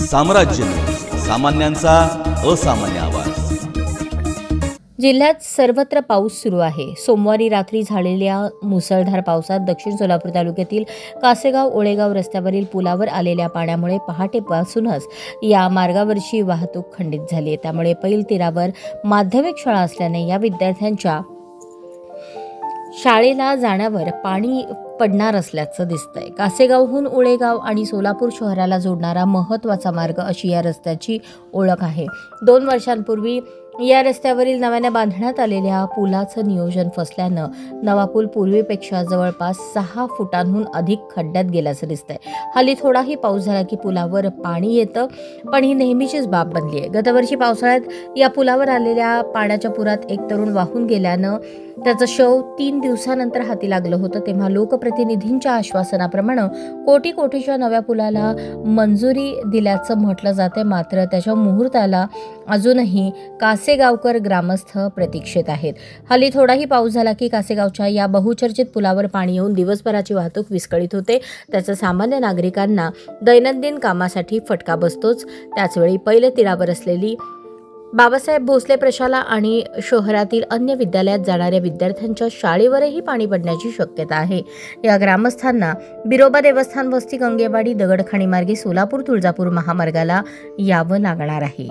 साम्राज्य, सामान्यांचा असामान्य आवाज। जिल्ह्यात सर्वत्र पाऊस सुरू आहे। सोमवारी रात्री झालेल्या मुसळधार पावसात दक्षिण सोलापूर तालुक्यातील कासेगाव ओळेगाव रस्त्यावरील पुलावर आलेल्या पाण्यामुळे पहाटेपासूनच या मार्गावरची वाहतूक खंडित झाली आहे। त्यामुळे पैल तीरावर माध्यमिक शाळा असल्याने या विद्यार्थ्यांच्या शाळेला जाण्यावर पाणी पडणार असल्याचं दिसतंय। कासेगावहून ओळेगाव आणि सोलापूर शहराला जोडणारा महत्त्वाचा मार्ग अशी या रस्त्याची ओळख आहे। 2 वर्षांपूर्वी या रस्त्यावरील नव्याने बांधण्यात आलेल्या पुलाचं नियोजन फसल्यानं नवा पूल पूर्वीपेक्षा जवळपास 6 फुटांहून अधिक खड्ड्यात गेल्याचं दिसतंय। हल्ली थोडाही पाऊस झाला की पुलावर पाणी येतं, पण ही नेहमीचीच बाब बनली आहे। गतवर्षी पावसाळ्यात या पुलावर आलेल्या पाण्याच्या पुरात एक तरुण वाहून गेल्यानं त्याचं शव 3 दिवसानंतर हाती लागलं होतं। तेव्हा लोकप्रतिनिधींच्या आश्वासनाप्रमाणे कोटीच्या नव्या पुलाला मंजुरी दिल्याचं म्हटलं जाते, मात्र त्याच्या मुहूर्ताला अजूनही कासेगावकर ग्रामस्थ प्रतीक्षेत आहेत। हल्ली थोडाही पाऊस झाला की कासेगावच्या या बहुचर्चित पुलावर पाणी येऊन दिवसभराची वाहतूक विस्कळीत होते। त्याचा सामान्य नागरिकांना दैनंदिन कामासाठी फटका बसतोच। त्याचवेळी पैल तीरावर असलेली बाबासाहेब भोसले प्रशाला आणि शहरातील अन्य विद्यालयात जाणाऱ्या विद्यार्थ्यांच्या शाळेवरही पाणी पडण्याची शक्यता आहे। या ग्रामस्थांना बिरोबा देवस्थान वस्ती गंगेवाडी दगडखाणी मार्गे सोलापूर तुळजापूर महामार्गाला यावं लागणार आहे।